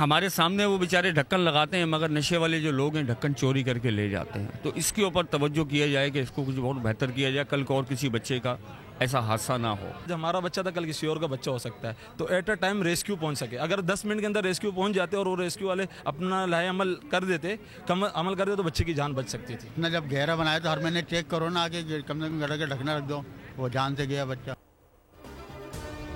हमारे सामने वो बेचारे ढक्कन लगाते हैं, मगर नशे वाले जो लोग हैं ढक्कन चोरी करके ले जाते हैं। तो इसके ऊपर तवज्जो किया जाए कि इसको कुछ बहुत बेहतर किया जाए, कल को और किसी बच्चे का ऐसा हादसा ना हो। जब हमारा बच्चा था कल किसी और का बच्चा हो सकता है, तो एट अ टाइम रेस्क्यू पहुंच सके। अगर 10 मिनट के अंदर रेस्क्यू पहुंच जाते और वो रेस्क्यू वाले अपना लाहे अमल कर देते तो बच्चे की जान बच सकती थी। इतना जब गहरा बनाया तो हर महीने चेक करो ना, आगे कम से कम गड्ढा के ढकना रख दो, वो जान से गया बच्चा।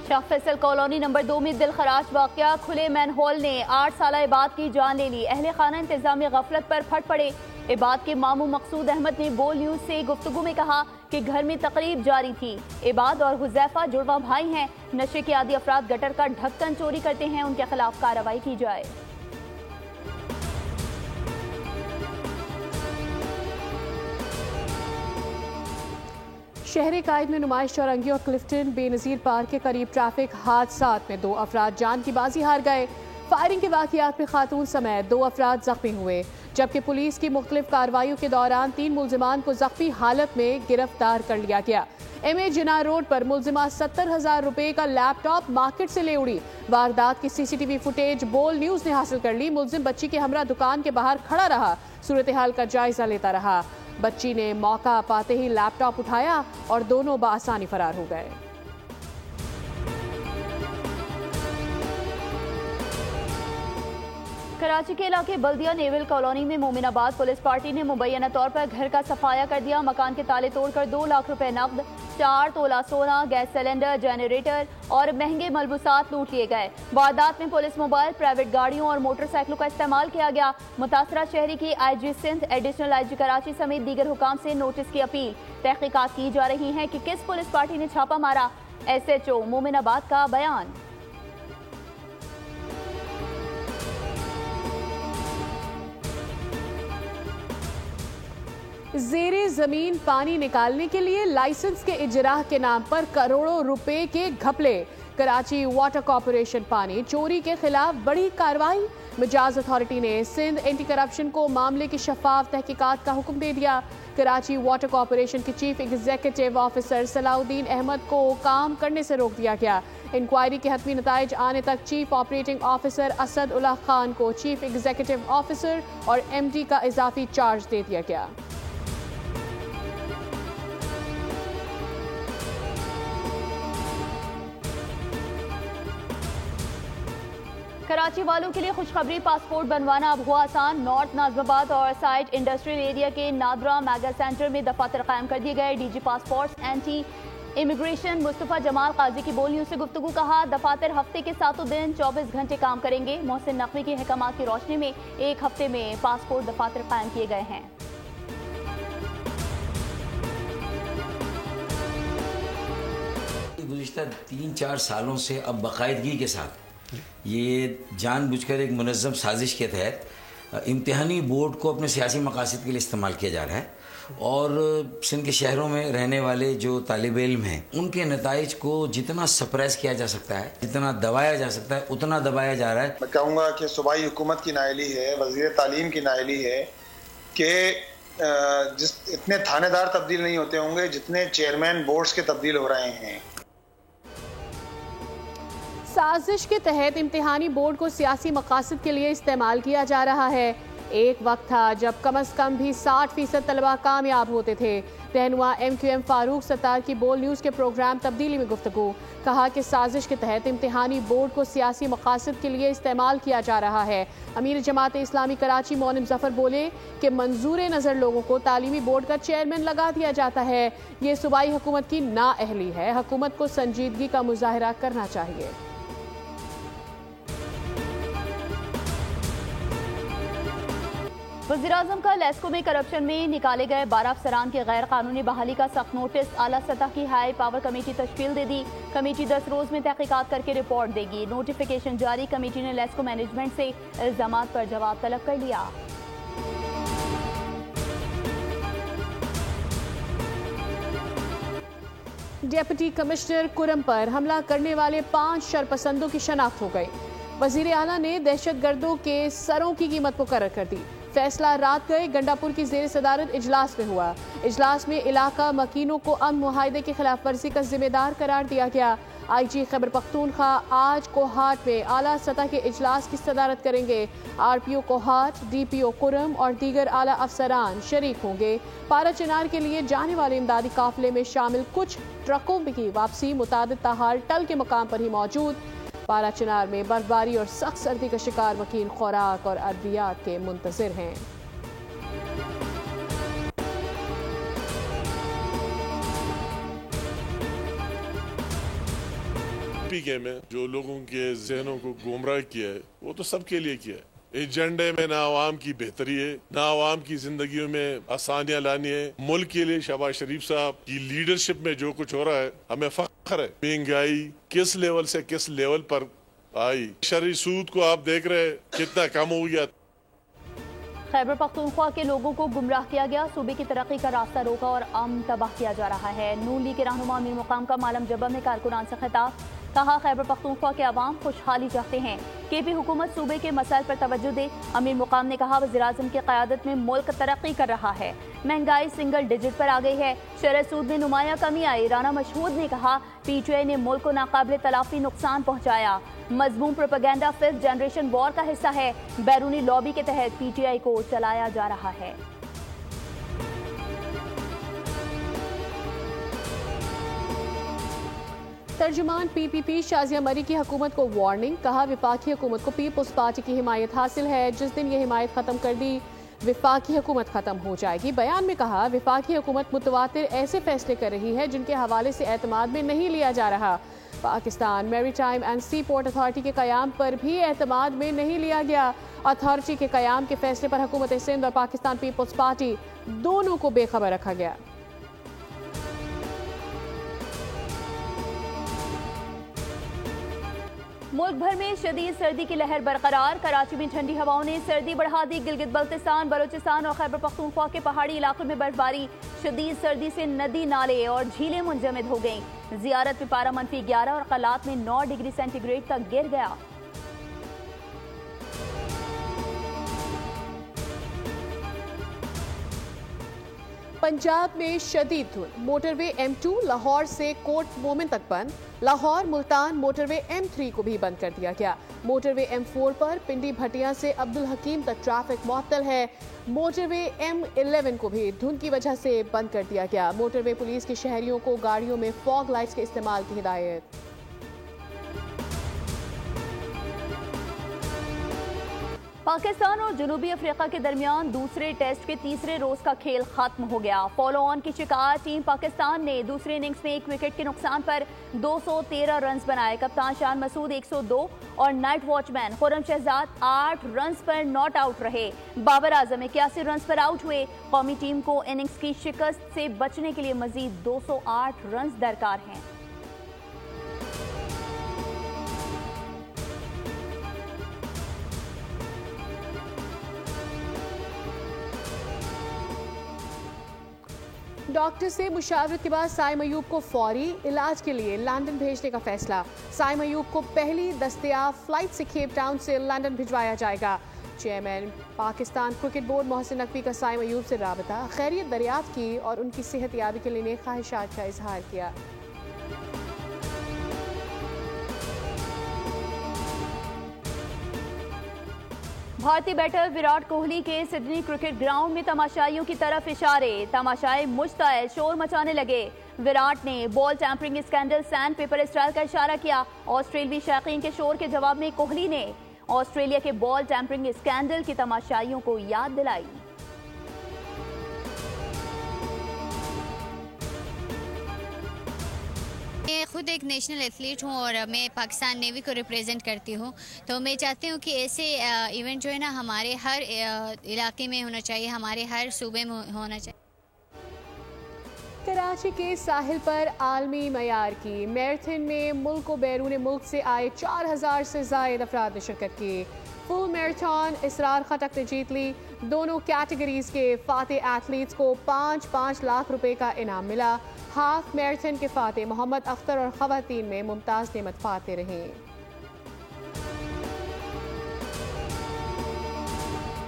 शाह फैसल कॉलोनी नंबर 2 में दिलखराश वाकया, खुले मैनहोल ने 8 साला इबाद की जान ले ली। अहले खाना इंतजामी गफलत पर फट पड़े। इबाद के मामू मकसूद अहमद ने बोल न्यूज से गुफ्तगू में कहा कि घर में तकरीब जारी थी। इबाद और हुजैफा जुड़वा भाई हैं। नशे के आदी अफराद गटर का ढक्कन चोरी करते हैं, उनके खिलाफ कार्रवाई की जाए। शहर कायद में नुमाइश चौरंगी और क्लिफ्टन बेनज़ीर पार्क के करीब ट्रैफिक हादसात में 2 अफराद जान की बाजी हार गए। फायरिंग के वाक़ियात में खातून समेत 2 अफराद जख्मी हुए, जबकि पुलिस की मुख्तलिफ कार्रवाइयों के दौरान 3 मुलजिमान को जख्मी हालत में गिरफ्तार कर लिया गया। MA जिना रोड पर मुलजिमा 70,000 रुपए का लैपटॉप मार्केट से ले उड़ी। वारदात की CCTV फुटेज बोल न्यूज ने हासिल कर ली। मुलजिम बच्ची के हमरा दुकान के बाहर खड़ा रहा, सूरत हाल का जायजा लेता रहा। बच्ची ने मौका पाते ही लैपटॉप उठाया और दोनों बआसानी फरार हो गए। कराची के इलाके बल्दिया नेवल कॉलोनी में मोमिनाबाद पुलिस पार्टी ने मुबैना तौर पर घर का सफाया कर दिया। मकान के ताले तोड़कर 2 लाख रुपए नकद, 4 तोला सोना, गैस सिलेंडर, जनरेटर और महंगे मलबूसात लूट लिए गए। वारदात में पुलिस मोबाइल, प्राइवेट गाड़ियों और मोटरसाइकिलों का इस्तेमाल किया गया। मुतासरा शहरी की IG Sindh, additional IG Karachi समेत दीगर हुकाम से नोटिस की अपील। तहकीकात की जा रही है कि किस पुलिस पार्टी ने छापा मारा। SHO मोमिनाबाद का बयान। ज़ेरे ज़मीन पानी निकालने के लिए लाइसेंस के इजराह के नाम पर करोड़ों रुपए के घपले। कराची वाटर कॉरपोरेशन पानी चोरी के खिलाफ बड़ी कार्रवाई। मिजाज अथॉरिटी ने सिंध एंटी करप्शन को मामले की शफाफ तहकीकात का हुक्म दे दिया। कराची वाटर कॉरपोरेशन के chief executive officer Salahuddin Ahmed को काम करने से रोक दिया गया। इंक्वायरी के हतमी नताइज आने तक chief operating officer Asad Ullah Khan को चीफ एग्जीक्यूटिव ऑफिसर और MD का इजाफी चार्ज दे दिया गया। कराची वालों के लिए खुशखबरी, पासपोर्ट बनवाना अब हुआ आसान। नॉर्थ नाजमाबाद और साइड इंडस्ट्रियल एरिया के नादरा मेगा सेंटर में दफातर कायम कर दिए गए। DG passport anti immigration Mustafa Jamal Kazi की बोल न्यूज से गुफ्तगू कहा, दफातर हफ्ते के 7 दिन 24 घंटे काम करेंगे। मोहसिन नकवी के अहकामात की रोशनी में 1 हफ्ते में पासपोर्ट दफातर कायम किए गए हैं। गुज़िश्ता 3-4 सालों से अब बाकायदगी के साथ ये जानबूझकर एक मुनज़्ज़म साजिश के तहत इम्तिहानी बोर्ड को अपने सियासी मकासद के लिए इस्तेमाल किया जा रहा है और सिंध के शहरों में रहने वाले जो तालिब इल्म हैं उनके नताइज को जितना सप्रेस किया जा सकता है, जितना दबाया जा सकता है, उतना दबाया जा रहा है। मैं कहूँगा कि सूबाई हुकूमत की नाअहली है, वज़ीर तालीम की नाअहली है कि जिस इतने थानेदार तब्दील नहीं होते होंगे जितने चेयरमैन बोर्ड्स के तब्दील हो रहे हैं। साजिश के तहत इम्तिहानी बोर्ड को सियासी मकासद के लिए इस्तेमाल किया जा रहा है। एक वक्त था जब कम अज कम भी 60% तलबा कामयाब होते थे। रहनुमा MQM फारूक सत्तार की बोल न्यूज़ के प्रोग्राम तब्दीली में गुफ्तगू, कहा कि साजिश के तहत इम्तिहानी बोर्ड को सियासी मकासद के लिए इस्तेमाल किया जा रहा है। अमीर जमात इस्लामी कराची मोनिम जफर बोले कि मंजूर नज़र लोगों को तालीमी बोर्ड का चेयरमैन लगा दिया जाता है। ये सूबाई हुकूमत की नाअहली है। हुकूमत को संजीदगी का मुजाहरा करना चाहिए। वज़ीर-ए-आज़म का लेस्को में करप्शन में निकाले गए 12 अफसरान की गैर कानूनी बहाली का सख्त नोटिस। आला सतह की हाई पावर कमेटी तश्कील दे दी। कमेटी 10 रोज में तहकीकात करके रिपोर्ट देगी। नोटिफिकेशन जारी। कमेटी ने लेस्को मैनेजमेंट से इल्जामात पर जवाब तलब कर लिया। डिप्टी कमिश्नर कुरम पर हमला करने वाले 5 शरपसंदों की शनाख्त हो गई। वजीर आला ने दहशतगर्दों के सरों की कीमत मुकर्रर कर दी। फैसला रात गए गंडापुर की जेर सदारत इजलास में हुआ। इजलास में इलाका मकीनों को अमन मुआहदे की खिलाफ वर्जी का जिम्मेदार करार दिया गया। IG खैबर पख्तूनख्वा आज कोहाट में आला सतह के इजलास की सदारत करेंगे। RPO कोहाट, DPO कुरम और दीगर आला अफसरान शरीक होंगे। पारा चिनार के लिए जाने वाले इमदादी काफिले में शामिल कुछ ट्रकों की वापसी मुतादिद ताहाल टल के मकाम पर ही मौजूद। पारा चिनार में बर्फबारी और सख्त सर्दी का शिकार वकील खुराक और अद्वियात के मुंतजिर हैं। पीके में जो लोगों के जहनों को गुमराह किया है वो तो सबके लिए किया है। एजेंडे में ना आवाम की बेहतरी है, ना आवाम की जिंदगियों में आसानियां लानी है। मुल्क के लिए शहबाज शरीफ साहब की लीडरशिप में जो कुछ हो रहा है हमें फख्र है। महंगाई किस लेवल से किस लेवल पर आई, शरई सूद को आप देख रहे हैं कितना कम हो गया। खैबर पख्तूनख्वा के लोगों को गुमराह किया गया, सूबे की तरक्की का रास्ता रोका और अमन तबाह किया जा रहा है। नून लीग के रहनुमा मीर मुकाम का मालम जब्बा में कारकुनान से खिताब, कहा खैबर पख्तूनख्वा के अवाम खुशहाली चाहते हैं। KP हुकूमत सूबे के मसाइल पर तवज्जो दे। अमीर मुकाम ने कहा वज़ीर-ए-आज़म की क़यादत में मुल्क तरक्की कर रहा है। महंगाई सिंगल डिजिट पर आ गई है। शरह सूद में नुमाया कमी आई। राना मशहूद ने कहा PTI ने मुल्क को नाकाबिल तलाफी नुकसान पहुँचाया। मजमूम प्रोपेगेंडा फिफ्थ जनरेशन वॉर का हिस्सा है। बैरूनी लॉबी के तहत PTI को चलाया जा रहा है। तर्जुमान PPP शाजिया मरी की हुकूमत को वार्निंग, कहा विफाकी हुकूमत को पीपल्स पार्टी की हिमायत हासिल है। जिस दिन ये हिमायत खत्म कर दी विफाकी हुकूमत खत्म हो जाएगी। बयान में कहा विफाकी हुकूमत मुतवातिर ऐसे फैसले कर रही है जिनके हवाले से एतमाद में नहीं लिया जा रहा। Pakistan maritime and sea port authority के क़याम पर भी एतमाद में नहीं लिया गया। अथॉरिटी के क़याम के फैसले पर हुकूमत सिंध और पाकिस्तान पीपल्स पार्टी दोनों को बेखबर रखा गया। मुल्क भर में शदीद सर्दी की लहर बरकरार। कराची में ठंडी हवाओं ने सर्दी बढ़ा दी। गिलगित बल्तिस्तान, बलोचिस्तान और खैबर पख्तूनख्वा के पहाड़ी इलाकों में बर्फबारी। शदीद सर्दी से नदी, नाले और झीलें मुंजमद हो गईं। जियारत में पारा -11 और कलात में 9 डिग्री सेंटीग्रेड तक गिर गया। पंजाब में शदीद धुंध, मोटरवे M2 लाहौर से कोट मोमिन तक बंद। लाहौर मुल्तान मोटरवे M3 को भी बंद कर दिया गया। मोटरवे M4 पर पिंडी भटिया से अब्दुल हकीम तक ट्रैफिक मुअत्तल है। मोटरवे M11 को भी धुंध की वजह से बंद कर दिया गया। मोटरवे पुलिस के शहरियों को गाड़ियों में फॉग लाइट्स के इस्तेमाल की हिदायत। पाकिस्तान और जनूबी अफ्रीका के दरमियान दूसरे टेस्ट के तीसरे रोज का खेल खत्म हो गया। फॉलो ऑन की शिकार टीम पाकिस्तान ने दूसरे इनिंग्स में 1 विकेट के नुकसान पर 213 रन बनाए। कप्तान शान मसूद 102 और night watchman Khurram Shahzad 8 run पर नॉट आउट रहे। बाबर आजम 81 रन पर आउट हुए। कौमी टीम को इनिंग्स की शिकस्त से बचने के लिए मजीद 208 रन दरकार हैं। डॉक्टर से मुशावरत के बाद साइम अयूब को फौरी इलाज के लिए लंदन भेजने का फैसला। साइम अयूब को पहली दस्तयाब फ्लाइट से केप टाउन से लंदन भिजवाया जाएगा। Chairman Pakistan cricket board Mohsin Naqvi का साइम अयूब से राबता, खैरियत दरियाफ्त की और उनकी सेहत याबी के लिए नेक ख्वाहिशात का इजहार किया। भारतीय बैटर विराट कोहली के सिडनी क्रिकेट ग्राउंड में तमाशाइयों की तरफ इशारे। तमाशाई मुश्ताइल शोर मचाने लगे। विराट ने ball tampering scandal sand paper style का इशारा किया। ऑस्ट्रेलियाई शौकीन के शोर के जवाब में कोहली ने ऑस्ट्रेलिया के बॉल टैंपरिंग स्कैंडल की तमाशाइयों को याद दिलाई। मैं खुद एक नेशनल एथलीट हूँ और मैं पाकिस्तान नेवी को रिप्रेजेंट करती हूँ, तो मैं चाहती हूँ कि ऐसे इवेंट जो है ना हमारे हर इलाके में होना चाहिए, हमारे हर सूबे में होना चाहिए। कराची के साहिल पर आलमी मयार की मैराथन में मुल्क व बैरून मुल्क से आए 4000 से ज़ायद अफराद ने शिरकत की। फुल मैराथन इसरार खटक ने जीत ली। दोनों कैटेगरीज के फातेह एथलीट्स को 5-5 लाख रुपए का इनाम मिला। हाफ मैराथन के फातेह मोहम्मद अख्तर और खवातीन में मुमताज नेमत फातेह रहे।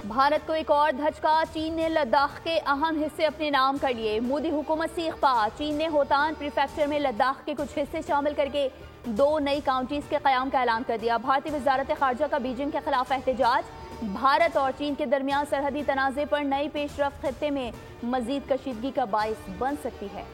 भारत को एक और धचका, चीन ने लद्दाख के अहम हिस्से अपने नाम कर लिए। मोदी हुकूमत सीख पा, चीन ने होतान प्रीफेक्चर में लद्दाख के कुछ हिस्से शामिल करके 2 नई काउंटीज के क़याम का ऐलान कर दिया। भारतीय वजारत खारजा का बीजिंग के खिलाफ एहतजाज। भारत और चीन के दरमियान सरहदी तनाज़े पर नई पेशरफ्त खित्ते में मजीद कशीदगी का बाइस बन सकती है।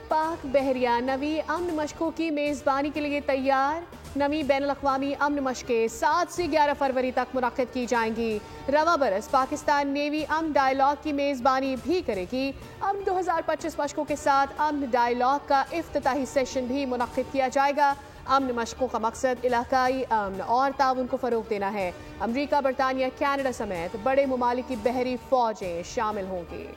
पाक बहरिया नवी अमन मशकों की मेज़बानी के लिए तैयार। नवी बैनुल-अक़वामी अमन मशकें 7 से 11 फरवरी तक मुनक़्क़िद की जाएंगी। रवा बरस पाकिस्तान नेवी अमन डायलॉग की मेज़बानी भी करेगी। अमन 2025 मशकों के साथ अमन डायलॉग का इफ्तिताही सेशन भी मुनक़्क़िद किया जाएगा। अमन मशकों का मकसद इलाकाई अमन और ताउन को फ़रोग़ देना है। अमरीका, बरतानिया, कैनेडा समेत बड़े ममालिक की बहरी फ़ौजें शामिल होंगी।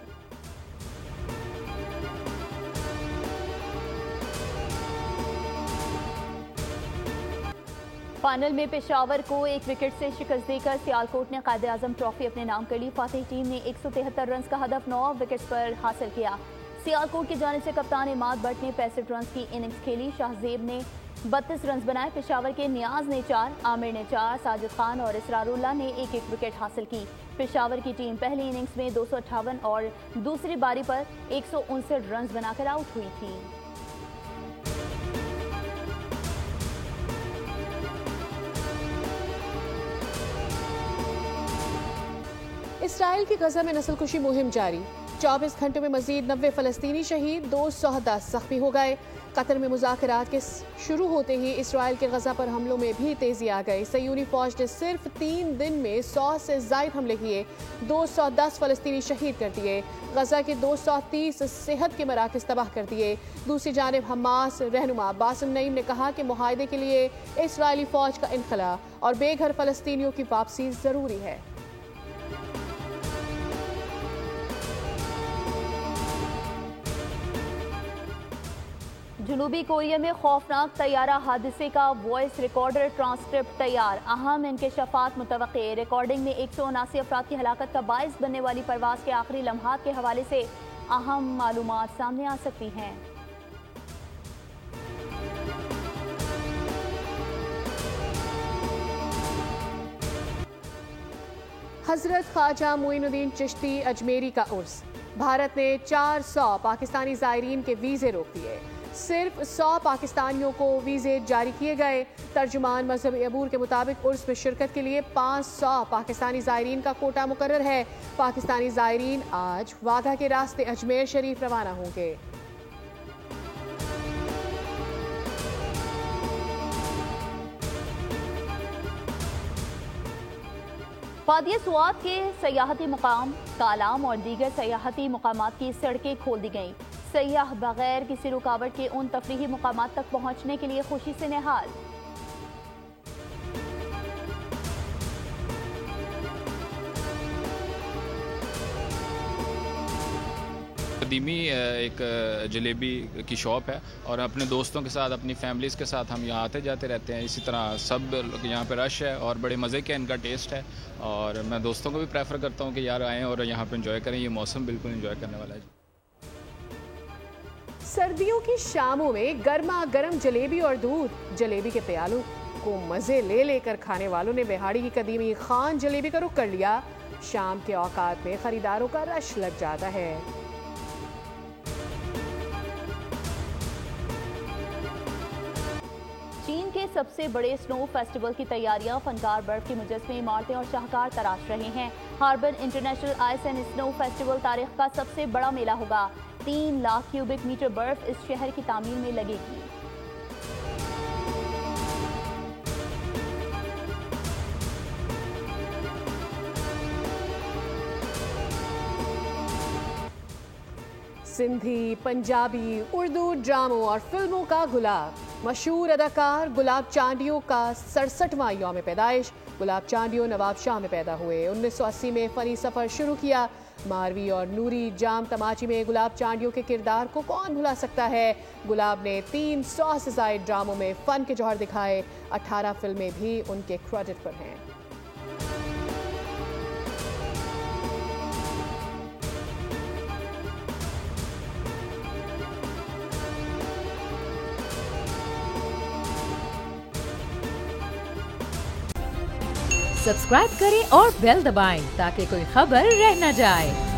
फाइनल में पेशावर को 1 विकेट से शिकस्त देकर सियालकोट ने कायद-ए-आज़म ट्रॉफी अपने नाम कर ली। फातिह टीम ने 173 रन का हदफ 9 विकेट्स पर हासिल किया। सियालकोट की जानिब से कप्तान इमाद भट्ट ने 65 रन की इनिंग्स खेली। शाहजेब ने 32 रन बनाए। पेशावर के नियाज ने 4, आमिर ने 4, साजिद खान और इसरारुल्लाह ने 1-1 विकेट हासिल की। पेशावर की टीम पहली इनिंग्स में 258 और दूसरी बारी पर 159 रन बनाकर आउट हुई थी। इसराइल की गजा में नस्लकुशी मुहिम जारी। 24 घंटों में मजीद 90 फलस्तीनी शहीद, 210 जख्मी हो गए। कतर में मुज़ाकरात के शुरू होते ही इसराइल के गजा पर हमलों में भी तेजी आ गई। सयूनी फौज ने सिर्फ 3 दिन में 100 से ज़ायद हमले किए, 210 फलस्तीनी शहीद कर दिए। गजा के 230 सेहत के मराकज़ तबाह कर दिए। दूसरी जानिब हमास रहनुमा बासिम नईम ने कहा कि मुआहदे के लिए इसराइली फौज का इनखला और बेघर फलस्तीनियों की वापसी ज़रूरी है। जनूबी कोरिया में खौफनाक तैयारा हादसे का वॉइस रिकॉर्डर ट्रांसक्रिप्ट तैयार। अहम इंकशाफात मुतवक्के। रिकॉर्डिंग में 179 अफराद की हलाकत का बाइस बनने वाली परवाज के आखिरी लम्हात के हवाले से अहम मालूमात सामने आ सकती हैं। हजरत ख्वाजा मोइनुद्दीन चिश्ती अजमेरी का उर्स। भारत ने 400 पाकिस्तानी ज़ायरीन के वीज़े रोक दिए। सिर्फ 100 पाकिस्तानियों को वीज़े जारी किए गए। तर्जुमान मजहबी अबूर के मुताबिक उर्स में शिरकत के लिए 500 पाकिस्तानी ज़ायरीन का कोटा मुकर्रर है। पाकिस्तानी ज़ायरीन आज वाघा के रास्ते अजमेर शरीफ रवाना होंगे। वादिया सुआद के सयाहती मुकाम कालाम और दीगर सयाहती मुकामात की सड़कें खोल दी गईं। सयाह बगैर किसी रुकावट के उन तफरीही मुकामात तक पहुंचने के लिए खुशी से निहाल। कदीमी एक जलेबी की शॉप है और अपने दोस्तों के साथ, अपनी फैमिलीज़ के साथ हम यहाँ आते जाते रहते हैं। इसी तरह सब यहाँ पे रश है और बड़े मज़े का इनका टेस्ट है और मैं दोस्तों को भी प्रेफर करता हूँ कि यार आएँ और यहाँ पे एंजॉय करें। ये मौसम बिल्कुल एंजॉय करने वाला है। सर्दियों की शामों में गर्मा गर्म जलेबी और दूध। जलेबी के प्यालों को मज़े ले लेकर खाने वालों ने बिहाड़ी की कदीमी खान जलेबी का रुख कर लिया। शाम के औकात में खरीदारों का रश लग जाता है। चीन के सबसे बड़े स्नो फेस्टिवल की तैयारियां। फनकार बर्फ के मुजस्मे, इमारतें और शाहकार तराश रहे हैं। Harbin international ice and snow festival तारीख का सबसे बड़ा मेला होगा। 3 लाख क्यूबिक मीटर बर्फ इस शहर की तामीर में लगेगी। सिंधी, पंजाबी, उर्दू ड्रामों और फिल्मों का गुलाब। मशहूर अदाकार गुलाब चांडियों का 67वां यौम पैदाइश। गुलाब चांडियों नवाब शाह में पैदा हुए। 1980 में फ़नी सफ़र शुरू किया। मारवी और नूरी जाम तमाची में गुलाब चांडियों के किरदार को कौन भुला सकता है। गुलाब ने 300 से ज़ायद ड्रामों में फ़न के जौहर दिखाए। 18 फिल्में भी उनके क्रेडिट पर हैं। सब्सक्राइब करें और बेल दबाएं ताकि कोई खबर रह न जाए।